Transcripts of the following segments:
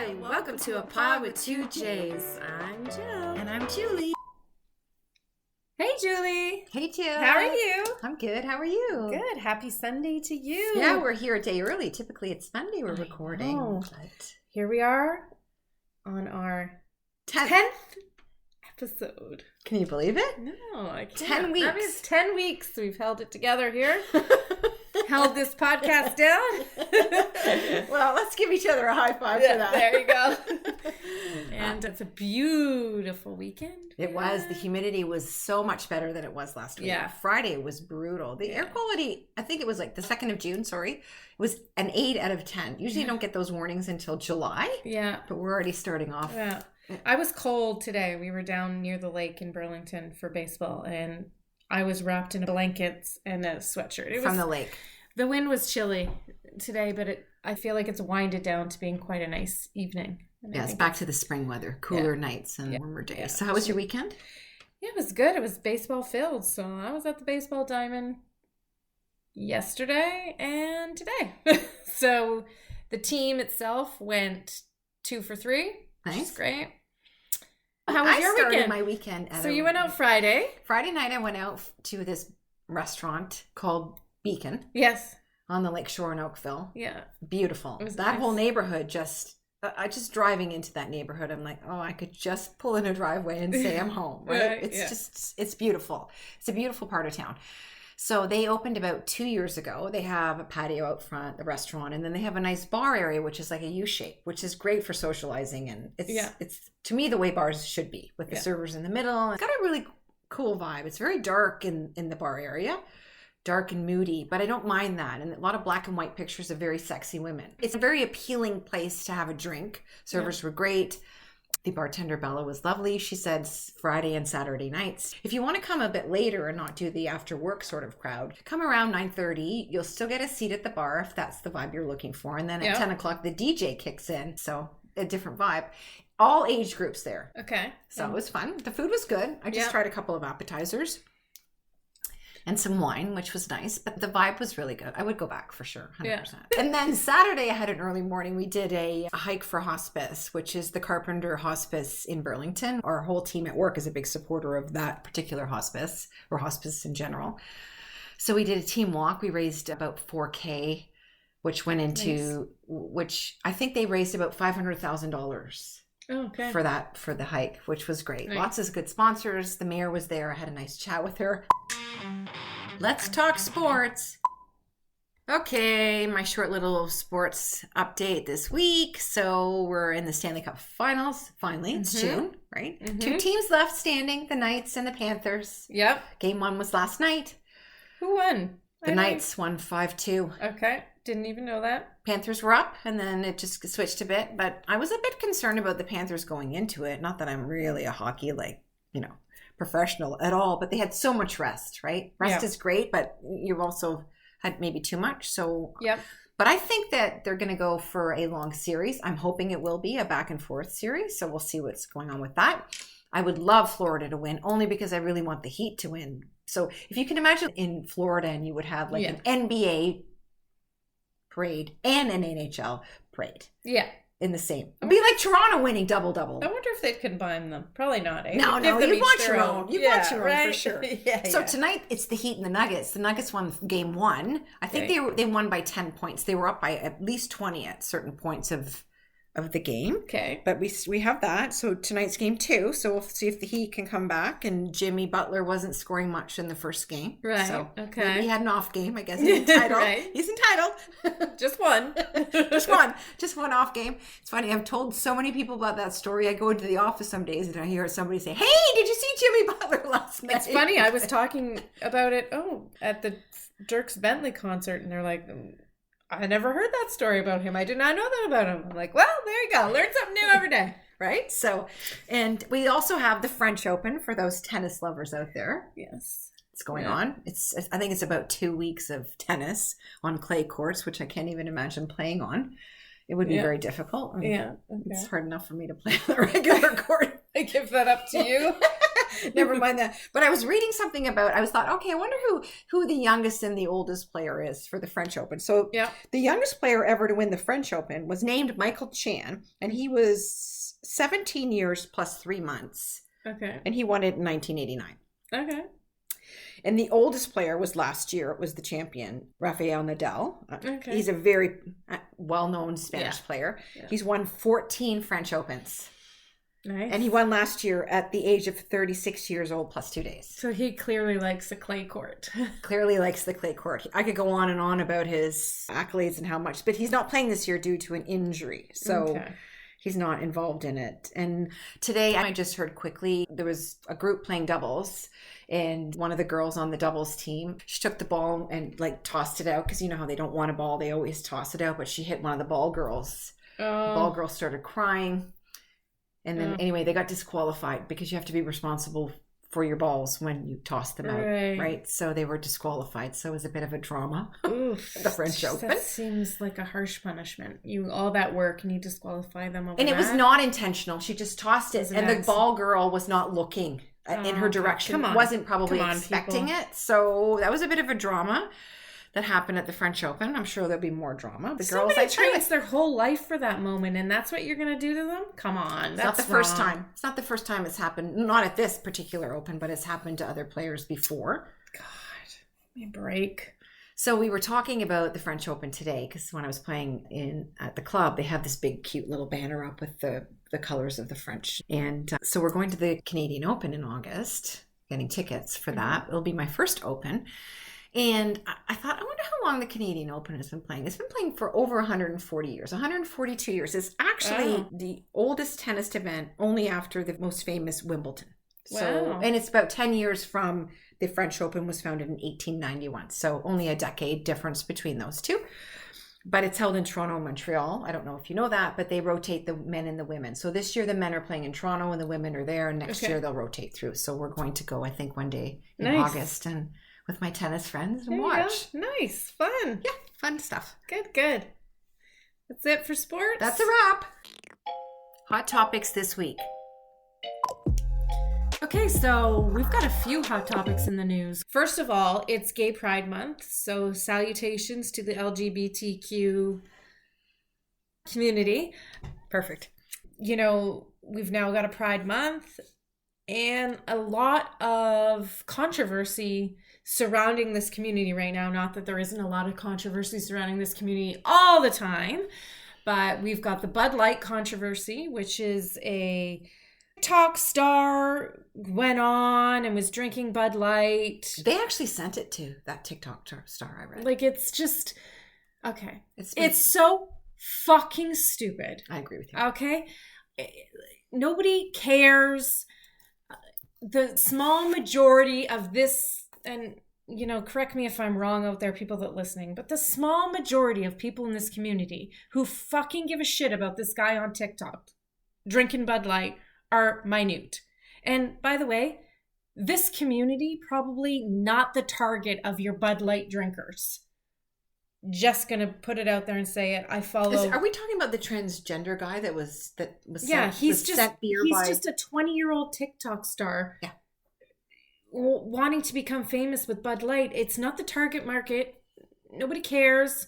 Hi, welcome to A Pod with Two J's. I'm Jill. And I'm Julie. Hey, Julie. Hey, Jill. How are you? I'm good. How are you? Good. Happy Sunday to you. Yeah, we're here a day early. Typically, it's Monday we're recording. But here we are on our 10th episode. Can you believe it? No, I can't. 10 weeks. That means 10 weeks we've held it together here. Held this podcast down. Well, let's give each other a high five for that. There you go. And it's a beautiful weekend. It was. The humidity was so much better than it was last week. Yeah. Friday was brutal. The air quality, I think it was like the 2nd of June, it was an 8 out of 10. Usually you don't get those warnings until July. Yeah. But we're already starting off. Yeah. I was cold today. We were down near the lake in Burlington for baseball, and I was wrapped in blankets and a sweatshirt. From the lake. The wind was chilly today, but I feel like it's winded down to being quite a nice evening. And yeah, it's back to the spring weather, cooler nights and warmer days. Yeah. So how was your weekend? Yeah, it was good. It was baseball filled. So I was at the baseball diamond yesterday and today. So the team itself went 2 for 3. Nice. Which is great. How was your weekend? My weekend. So you went out Friday. Friday night I went out to this restaurant called Beacon. Yes. On the lake shore in Oakville. Yeah. Beautiful. That nice. Whole neighborhood just driving into that neighborhood, I'm like, oh, I could just pull in a driveway and say I'm home, right? It's beautiful. It's a beautiful part of town. So they opened about 2 years ago. They have a patio out front, the restaurant, and then they have a nice bar area, which is like a U shape, which is great for socializing. And it's to me the way bars should be, with the servers in the middle. It's got a really cool vibe. It's very dark in the bar area. Dark and moody, but I don't mind that. And a lot of black and white pictures of very sexy women. It's a very appealing place to have a drink. Servers were great. The bartender, Bella, was lovely. She said Friday and Saturday nights. If you want to come a bit later and not do the after work sort of crowd, come around 9:30. You'll still get a seat at the bar if that's the vibe you're looking for. And then at 10 o'clock, the DJ kicks in. So a different vibe. All age groups there. Okay. So it was fun. The food was good. I just tried a couple of appetizers. And some wine, which was nice, but the vibe was really good. I would go back for sure, 100%. Yeah. And then Saturday, I had an early morning. We did a hike for hospice, which is the Carpenter Hospice in Burlington. Our whole team at work is a big supporter of that particular hospice, or hospice in general. So we did a team walk. We raised about $4,000, which went into, which I think they raised about $500,000. Okay. For the hike, which was great. Nice. Lots of good sponsors. The mayor was there. I had a nice chat with her. Let's talk sports. Okay, my short little sports update this week. So we're in the Stanley Cup Finals. Finally, it's June, right? 2 teams left standing, the Knights and the Panthers. Yep. Game 1 was last night. Who won? The Knights won 5-2. Okay, didn't even know that. Panthers were up, and then it just switched a bit. But I was a bit concerned about the Panthers going into it. Not that I'm really a hockey, professional at all, but they had so much rest, right? Rest is great, but you've also had maybe too much. So, but I think that they're going to go for a long series. I'm hoping it will be a back and forth series. So we'll see what's going on with that. I would love Florida to win, only because I really want the Heat to win. So if you can imagine in Florida, and you would have an NBA parade and an NHL parade. Yeah. In the same. It'd be like Toronto winning double-double. I wonder if they'd combine them. Probably not. No, you want your own. You want your own for sure. So tonight, it's the Heat and the Nuggets. The Nuggets won game 1. I think they won by 10 points. They were up by at least 20 at certain points of the game. Okay. But we have that. So tonight's game 2. So we'll see if the Heat can come back. And Jimmy Butler wasn't scoring much in the first game. Right. So okay. He had an off game, I guess. He's entitled. Right. He's entitled. Just one. Just one off game. It's funny. I've told so many people about that story. I go into the office some days and I hear somebody say, "Hey, did you see Jimmy Butler last night?" It's funny. I was talking about it. At the Dierks Bentley concert, and they're like, I never heard that story about him. I did not know that about him. I'm like, well, there you go. Learn something new every day. Right? So, and we also have the French Open for those tennis lovers out there. Yes. It's going on. I think it's about 2 weeks of tennis on clay courts, which I can't even imagine playing on. It would be very difficult. It's hard enough for me to play on the regular court. I give that up to you. Never mind that. But I was reading something about, I was thought, okay, I wonder who the youngest and the oldest player is for the French Open. So the youngest player ever to win the French Open was named Michael Chan, and he was 17 years plus 3 months. Okay. And he won it in 1989. Okay. And the oldest player was last year. It was the champion, Rafael Nadal. Okay. He's a very well-known Spanish player. Yeah. He's won 14 French Opens. Nice. And he won last year at the age of 36 years old plus 2 days. So he clearly likes the clay court. Clearly likes the clay court. I could go on and on about his accolades and how much, but he's not playing this year due to an injury. So he's not involved in it. And today I just heard quickly, there was a group playing doubles, and one of the girls on the doubles team, she took the ball and like tossed it out, because you know how they don't want a ball, they always toss it out, but she hit one of the ball girls. The ball girl started crying. And then anyway, they got disqualified because you have to be responsible for your balls when you toss them out, right? So they were disqualified. So it was a bit of a drama. Oof. The French Open. That seems like a harsh punishment. All that work and you disqualify them over And it was not intentional. She just tossed it, and the ball girl was not looking in her direction. Wasn't probably expecting it. So that was a bit of a drama that happened at the French Open. I'm sure there'll be more drama. The girls trains their whole life for that moment, and that's what you're going to do to them? Come on. It's not the first time. It's not the first time it's happened. Not at this particular Open, but it's happened to other players before. God, give me a break. So we were talking about the French Open today, because when I was playing at the club, they have this big, cute little banner up with the colors of the French. And so we're going to the Canadian Open in August, getting tickets for that. It'll be my first Open. And I thought, I wonder how long the Canadian Open has been playing. It's been playing for over 140 years, 142 years. It's actually the oldest tennis event, only after the most famous Wimbledon. So, and it's about 10 years from the French Open was founded in 1891. So only a decade difference between those two. But it's held in Toronto and Montreal. I don't know if you know that, but they rotate the men and the women. So this year the men are playing in Toronto and the women are there. And next year they'll rotate through. So we're going to go, I think, one day in August and with my tennis friends and watch. Nice. Fun. Yeah, fun stuff. Good. That's it for sports? That's a wrap. Hot topics this week. Okay, so we've got a few hot topics in the news. First of all, it's Gay Pride Month, so salutations to the LGBTQ community. Perfect. You know, we've now got a Pride Month and a lot of controversy surrounding this community right now. Not that there isn't a lot of controversy surrounding this community all the time, but we've got the Bud Light controversy, which is a TikTok star went on and was drinking Bud Light. They actually sent it to that TikTok star, I read. Like, it's just, okay. It's so fucking stupid. I agree with you. Okay? Nobody cares. The small majority of this, and, you know, correct me if I'm wrong out there, people that are listening, but the small majority of people in this community who fucking give a shit about this guy on TikTok drinking Bud Light are minute. And by the way, this community probably not the target of your Bud Light drinkers. Just gonna put it out there and say it. I follow. Are we talking about the transgender guy that was yeah, he's just a 20-year-old TikTok star. Yeah. Wanting to become famous with Bud Light. It's not the target market. Nobody cares.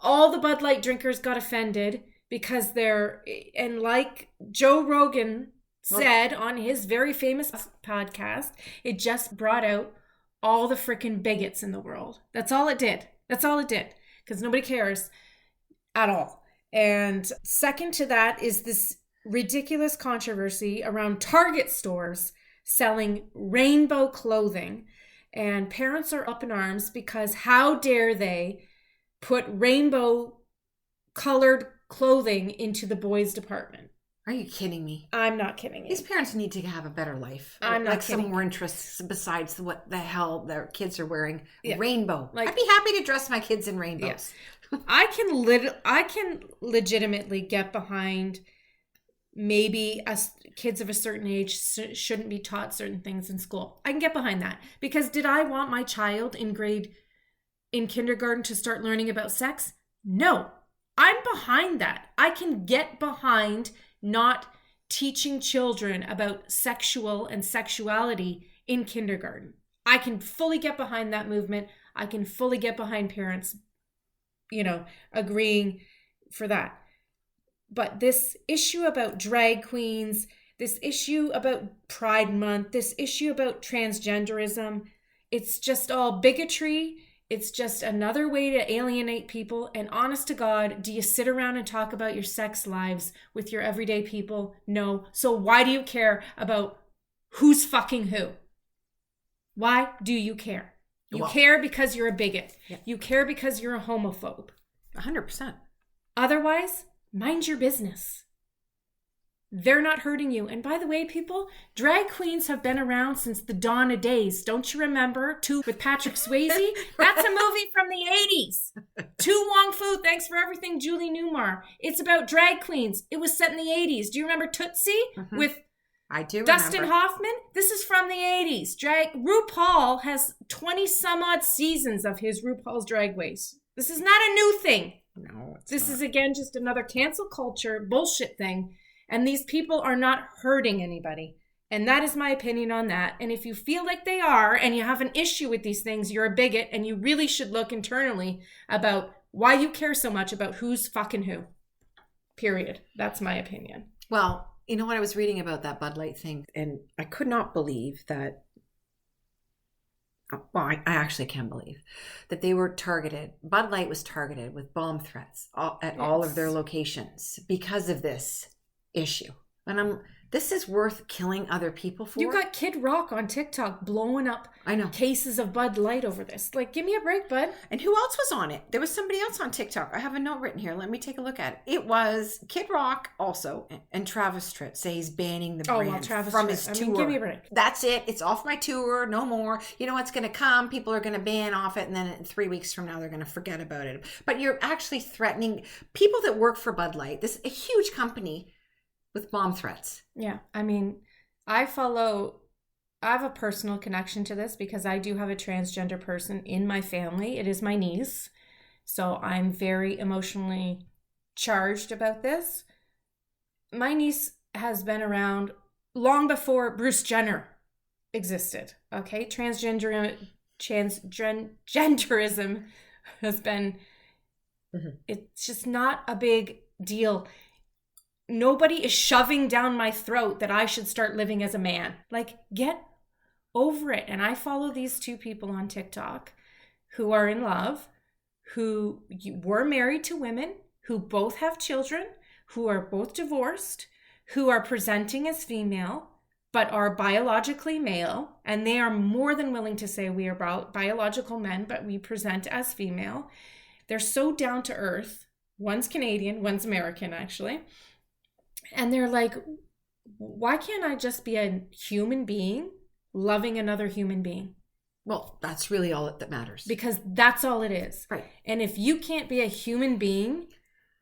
All the Bud Light drinkers got offended because and like Joe Rogan said on his very famous podcast, it just brought out all the freaking bigots in the world. That's all it did. Because nobody cares at all. And second to that is this ridiculous controversy around Target stores selling rainbow clothing. And parents are up in arms because how dare they put rainbow colored clothing into the boys department. Are you kidding me? I'm not kidding you. These parents need to have a better life. I'm not kidding. Some more interests besides what the hell their kids are wearing. Yeah. Rainbow. Like, I'd be happy to dress my kids in rainbows. Yes. I can legitimately get behind maybe kids of a certain age shouldn't be taught certain things in school. I can get behind that. Because did I want my child in kindergarten to start learning about sex? No. I'm behind that. I can get behind not teaching children about sexual and sexuality in kindergarten. I can fully get behind that movement. I can fully get behind parents, agreeing for that. But this issue about drag queens, this issue about Pride Month, this issue about transgenderism, it's just all bigotry. It's just another way to alienate people. And honest to God, do you sit around and talk about your sex lives with your everyday people? No. So why do you care about who's fucking who? Why do you care? You care because you're a bigot. Yeah. You care because you're a homophobe. 100%. Otherwise, mind your business. They're not hurting you. And by the way, people, drag queens have been around since the dawn of days. Don't you remember? Two with Patrick Swayze? That's a movie from the 80s. Tu Wong Fu, thanks for everything, Julie Newmar. It's about drag queens. It was set in the 80s. Do you remember Tootsie with I do Dustin remember. Hoffman? This is from the 80s. RuPaul has 20 some odd seasons of his RuPaul's Drag Race. This is not a new thing. No, this is again just another cancel culture bullshit thing. And these people are not hurting anybody. And that is my opinion on that. And if you feel like they are and you have an issue with these things, you're a bigot, and you really should look internally about why you care so much about who's fucking who. Period. That's my opinion. Well, you know what, I was reading about that Bud Light thing, and I could not believe that. Well, I actually can believe that they were targeted. Bud Light was targeted with bomb threats at all of their locations because of this issue. And this is worth killing other people for. You got Kid Rock on TikTok blowing up cases of Bud Light over this. Like, give me a break, bud. And who else was on it? There was somebody else on TikTok. I have a note written here. Let me take a look at it. It was Kid Rock also, and Travis Tritt say he's banning the brand from his tour. Give me a break. That's it. It's off my tour. No more. You know what's going to come? People are going to ban off it, and then 3 weeks from now, they're going to forget about it. But you're actually threatening people that work for Bud Light. This is a huge company with bomb threats. Yeah. I mean, I have a personal connection to this because I do have a transgender person in my family. It is my niece. So I'm very emotionally charged about this. My niece has been around long before Bruce Jenner existed. Okay. Transgenderism has been, it's just not a big deal. Nobody is shoving down my throat that I should start living as a man. Like, get over it. And I follow these two people on TikTok who are in love, who were married to women, who both have children, who are both divorced, who are presenting as female, but are biologically male. And they are more than willing to say we are biological men, but we present as female. They're so down to earth. One's Canadian, one's American, actually. And they're like, why can't I just be a human being loving another human being? Well, that's really all that matters. Because that's all it is. Right. And if you can't be a human being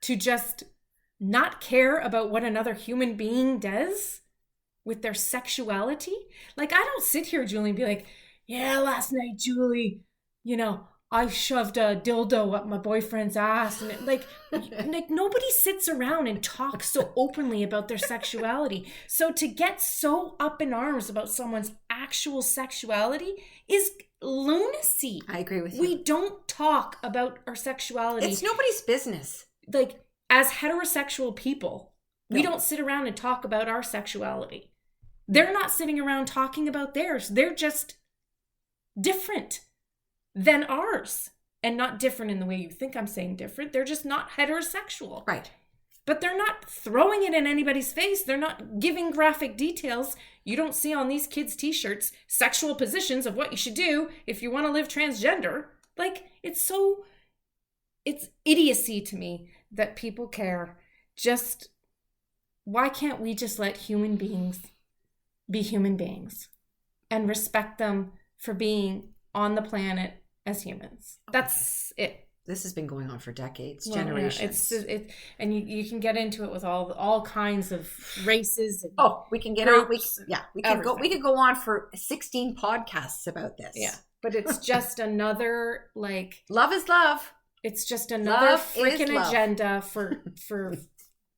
to just not care about what another human being does with their sexuality, like, I don't sit here, Julie, and be like, yeah, last night, Julie, I shoved a dildo up my boyfriend's ass. And like nobody sits around and talks so openly about their sexuality. So to get so up in arms about someone's actual sexuality is lunacy. I agree with you. We don't talk about our sexuality. It's nobody's business. Like, as heterosexual people, we don't sit around and talk about our sexuality. They're not sitting around talking about theirs. They're just different than ours, and not different in the way you think I'm saying different. They're just not heterosexual. Right. But they're not throwing it in anybody's face. They're not giving graphic details. You don't see on these kids' t-shirts sexual positions of what you should do if you want to live transgender. Like, it's idiocy to me that people care. Just, why can't we just let human beings be human beings and respect them for being on the planet as humans? That's it. This has been going on for decades, generations. Yeah, and you can get into it with all kinds of races. And we can get on. We could go on for 16 podcasts about this. Yeah, but it's just another, like, love is love. It's just another freaking agenda for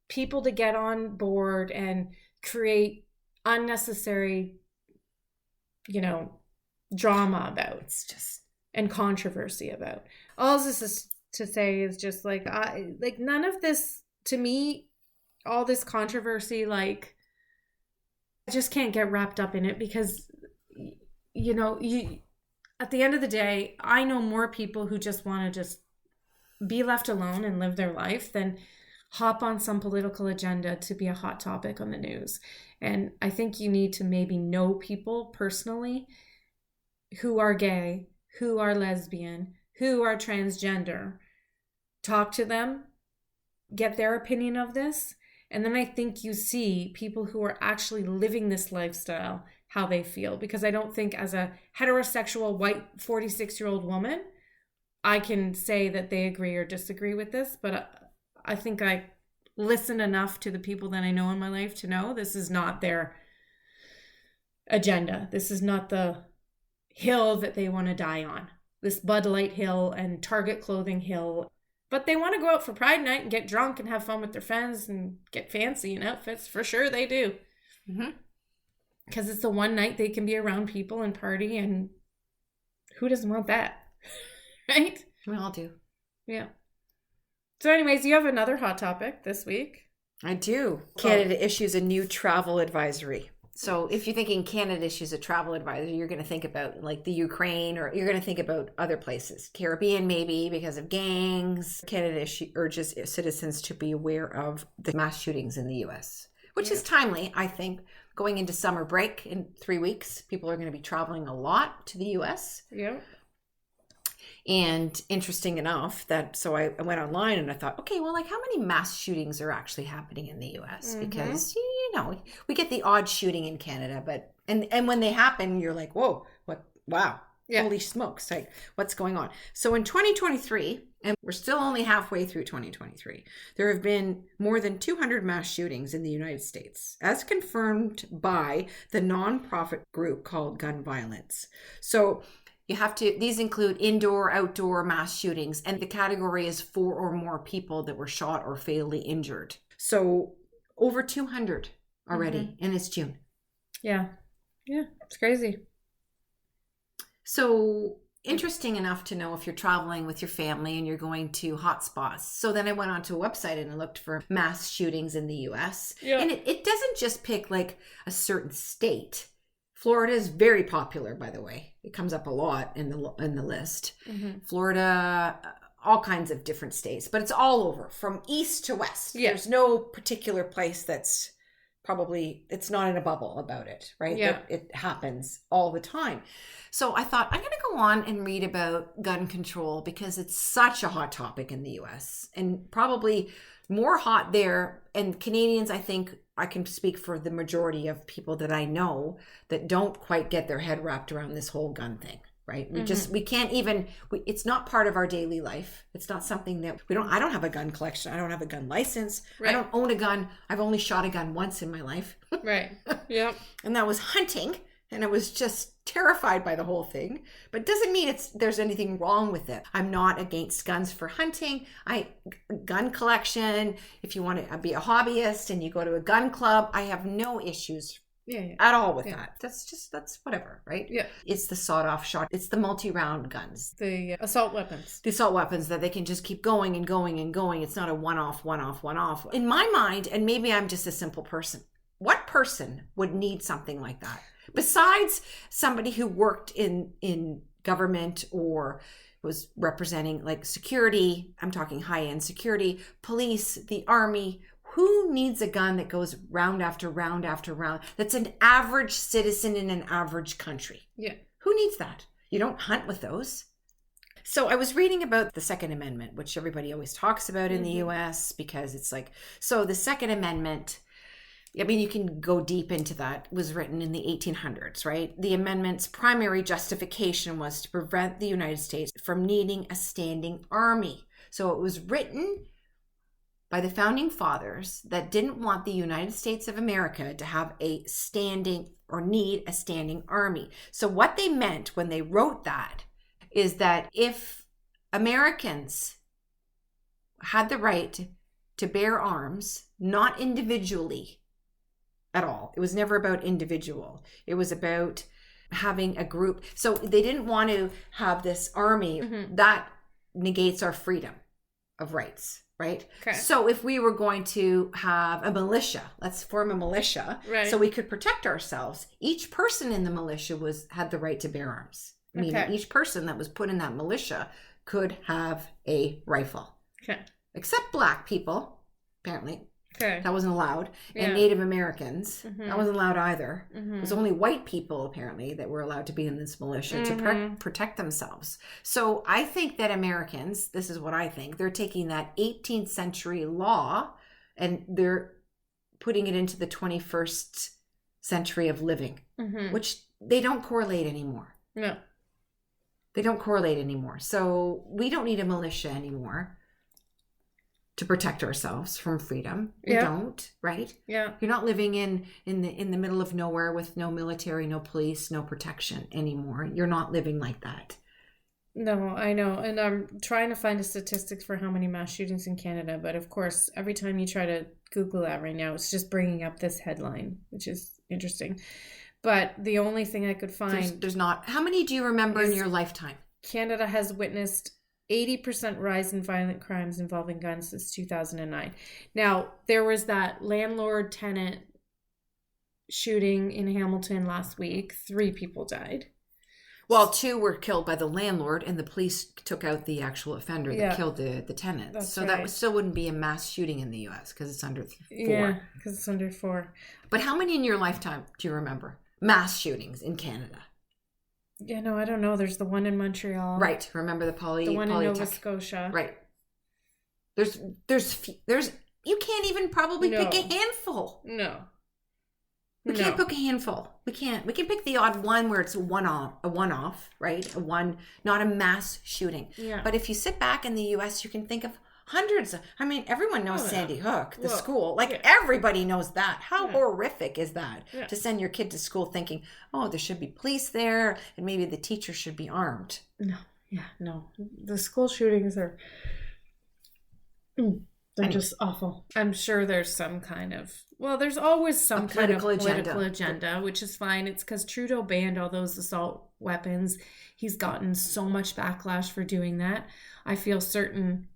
people to get on board and create unnecessary, drama about. It's just, and controversy about. All this is to say is just like, none of this, to me, all this controversy, like, I just can't get wrapped up in it because, you at the end of the day, I know more people who just want to just be left alone and live their life than hop on some political agenda to be a hot topic on the news. And I think you need to maybe know people personally who are gay, who are lesbian, who are transgender. Talk to them, get their opinion of this. And then I think you see people who are actually living this lifestyle, how they feel. Because I don't think as a heterosexual white 46-year-old woman, I can say that they agree or disagree with this. But I think I listen enough to the people that I know in my life to know this is not their agenda. This is not the hill that they want to die on. This Bud Light hill and Target clothing hill. But they want to go out for Pride Night and get drunk and have fun with their friends and get fancy in outfits. For sure they do. Because it's the one night they can be around people and party, and who doesn't want that? Right? We all do. Yeah. So anyways, you have another hot topic this week. I do. Canada issues a new travel advisory. So if you're thinking Canada issues a travel advisory, you're going to think about like the Ukraine, or you're going to think about other places. Caribbean maybe because of gangs. Canada urges citizens to be aware of the mass shootings in the U.S., which is timely, I think. Going into summer break in 3 weeks, people are going to be traveling a lot to the U.S. Yeah. And interesting enough that, so I went online and I thought, okay, well, like how many mass shootings are actually happening in the U.S.? Because, we get the odd shooting in Canada, but, and when they happen, you're like, whoa, what, wow, holy smokes, like what's going on? So in 2023, and we're still only halfway through 2023, there have been more than 200 mass shootings in the United States, as confirmed by the nonprofit group called Gun Violence. So these include indoor, outdoor mass shootings, and the category is 4 or more people that were shot or fatally injured. So over 200 already, and it's June. Yeah. Yeah, it's crazy. So interesting enough to know if you're traveling with your family and you're going to hotspots. So then I went onto a website and I looked for mass shootings in the U.S. Yeah. And it doesn't just pick like a certain state. Florida is very popular, by the way. It comes up a lot in the list. Florida, all kinds of different states, but it's all over from east to west. Yeah. There's no particular place that's it's not in a bubble about it, right? Yeah. It happens all the time. So I thought I'm going to go on and read about gun control because it's such a hot topic in the U.S. and probably more hot there. And Canadians, I think, I can speak for the majority of people that I know that don't quite get their head wrapped around this whole gun thing, right? We can't even, it's not part of our daily life. It's not something that I don't have a gun collection. I don't have a gun license. Right. I don't own a gun. I've only shot a gun once in my life. Right. Yeah. And that was hunting. And I was just terrified by the whole thing. But it doesn't mean there's anything wrong with it. I'm not against guns for hunting. Gun collection, if you want to be a hobbyist and you go to a gun club, I have no issues at all with that. That's whatever, right? Yeah. It's the sawed-off shot. It's the multi-round guns. The assault weapons. The assault weapons that they can just keep going and going and going. It's not a one-off. In my mind, and maybe I'm just a simple person, what person would need something like that? Besides somebody who worked in government or was representing like security, I'm talking high-end security, police, the army, who needs a gun that goes round after round after round? That's an average citizen in an average country. Yeah. Who needs that? You don't hunt with those. So I was reading about the Second Amendment, which everybody always talks about in the U.S. because it's like, so the Second Amendment, I mean, you can go deep into that, was written in the 1800s, right? The amendment's primary justification was to prevent the United States from needing a standing army. So it was written by the founding fathers that didn't want the United States of America to have a standing or need a standing army. So what they meant when they wrote that is that if Americans had the right to bear arms, not individually, at all. It was never about individual. It was about having a group. So they didn't want to have this army that negates our freedom of rights, right? Okay. So if we were going to have a militia, let's form a militia, right, so we could protect ourselves. Each person in the militia had the right to bear arms. Meaning each person that was put in that militia could have a rifle. Okay. Except black people, apparently. Okay. That wasn't allowed. And Native Americans, that wasn't allowed either. It was only white people, apparently, that were allowed to be in this militia to protect themselves. So I think that Americans, this is what I think, they're taking that 18th century law and they're putting it into the 21st century of living, which they don't correlate anymore. No. They don't correlate anymore. So we don't need a militia anymore to protect ourselves from freedom. We don't, right? Yeah. You're not living in the middle of nowhere with no military, no police, no protection anymore. You're not living like that. No, I know. And I'm trying to find the statistics for how many mass shootings in Canada. But of course, every time you try to Google that right now, it's just bringing up this headline, which is interesting. But the only thing I could find... There's not... How many do you remember in your lifetime? Canada has witnessed 80% rise in violent crimes involving guns since 2009. Now, there was that landlord-tenant shooting in Hamilton last week. 3 people died. Well, 2 were killed by the landlord, and the police took out the actual offender that killed the tenants. That's so right. That still wouldn't be a mass shooting in the U.S. because it's under 4. Yeah, because it's under 4. But how many in your lifetime do you remember? Mass shootings in Canada. Yeah, no, I don't know. There's the one in Montreal. Right. Remember the one in Nova Scotia. Right. There's you can't even probably pick a handful. No. We can't pick a handful. We can pick the odd one where it's a one-off, right? Not a mass shooting. Yeah. But if you sit back in the US, you can think of hundreds. Everyone knows Sandy Hook, the school. Everybody knows that. How horrific is that to send your kid to school thinking, oh, there should be police there and maybe the teacher should be armed? No. Yeah, no. The school shootings are... They're just awful. I'm sure there's some kind of... Well, there's always some kind of political agenda, which is fine. It's because Trudeau banned all those assault weapons. He's gotten so much backlash for doing that. I feel certain...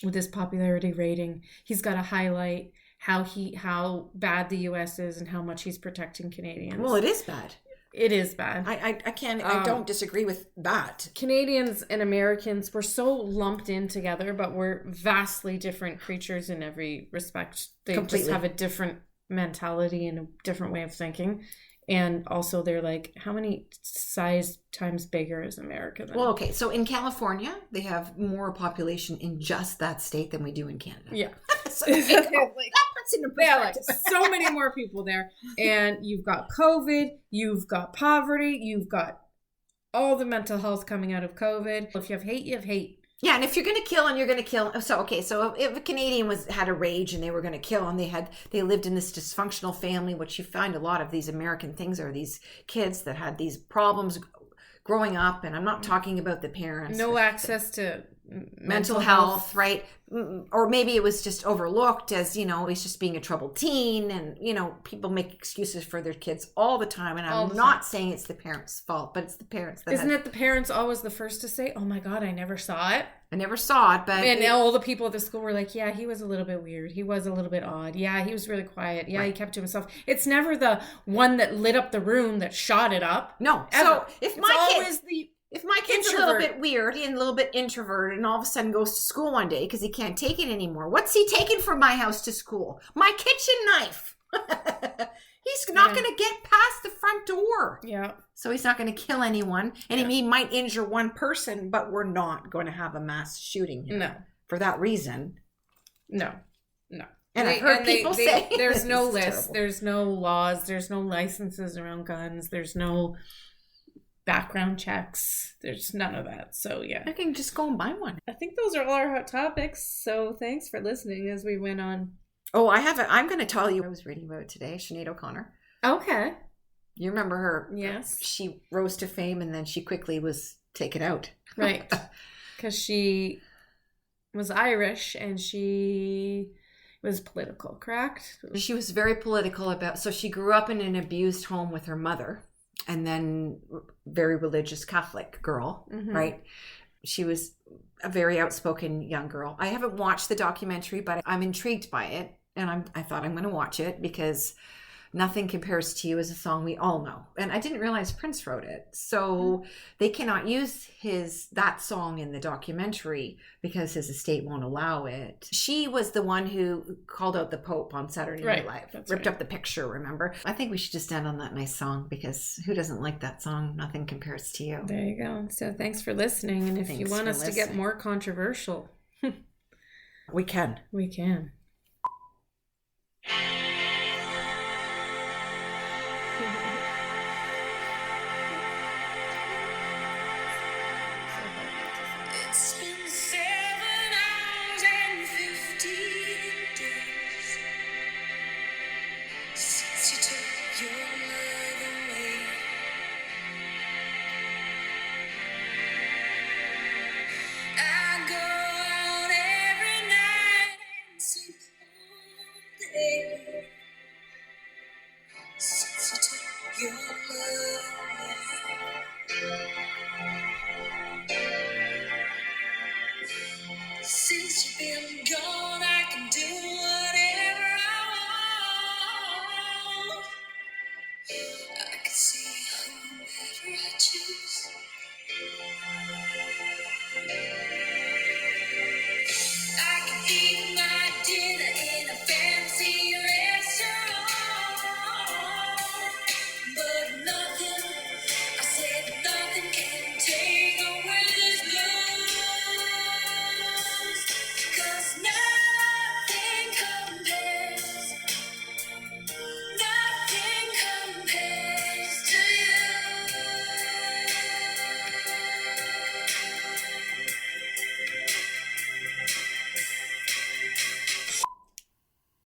with his popularity rating, he's got to highlight how bad the U.S. is and how much he's protecting Canadians. Well, it is bad. It is bad. I don't disagree with that. Canadians and Americans, we're so lumped in together, but we're vastly different creatures in every respect. They just have a different mentality and a different way of thinking. And also they're like, how many size times bigger is America then? Well, okay. So in California, they have more population in just that state than we do in Canada. Yeah. So that puts into perspective. So many more people there. And you've got COVID, you've got poverty, you've got all the mental health coming out of COVID. If you have hate, you have hate. Yeah, and if you're going to kill and you're going to kill, so if a Canadian had a rage and they were going to kill and they lived in this dysfunctional family, which you find a lot of these American things are these kids that had these problems growing up, and I'm not talking about the parents. No access to mental health, right? Or maybe it was just overlooked as, he's just being a troubled teen, and, people make excuses for their kids all the time. And I'm not saying it's the parents' fault, but it's the parents that Isn't it the parents always the first to say, oh my God, I never saw it? I never saw it, but... And all the people at the school were like, yeah, he was a little bit weird. He was a little bit odd. Yeah, he was really quiet. Yeah, He kept to himself. It's never the one that lit up the room that shot it up. No. Ever. So if my kid's a little bit weird and a little bit introverted and all of a sudden goes to school one day because he can't take it anymore, what's he taking from my house to school? My kitchen knife. He's not going to get past the front door. Yeah. So he's not going to kill anyone. And he might injure one person, but we're not going to have a mass shooting here. No. For that reason. No. And I've heard people say there's no list. Terrible. There's no laws. There's no licenses around guns. There's no background checks. There's none of that. So yeah, I can just go and buy one. I think those are all our hot topics. So thanks for listening as we went on. Oh, I'm going to tell you. I was reading about it today. Sinead O'Connor. Okay. You remember her? Yes. She rose to fame and then she quickly was taken out. Right. Because she was Irish and she was political, correct? She was very political so she grew up in an abused home with her mother, and then very religious Catholic girl, right? She was a very outspoken young girl. I haven't watched the documentary, but I'm intrigued by it. And I thought I'm going to watch it because Nothing Compares to You is a song we all know. And I didn't realize Prince wrote it. So they cannot use that song in the documentary because his estate won't allow it. She was the one who called out the Pope on Saturday Night Live. Ripped up the picture, remember? I think we should just end on that nice song because who doesn't like that song, Nothing Compares to You? There you go. So thanks for listening. And if you want us to get more controversial, we can. We can. It's been 7 hours and 15 days since you took your love away. I go out every night and sleep all day.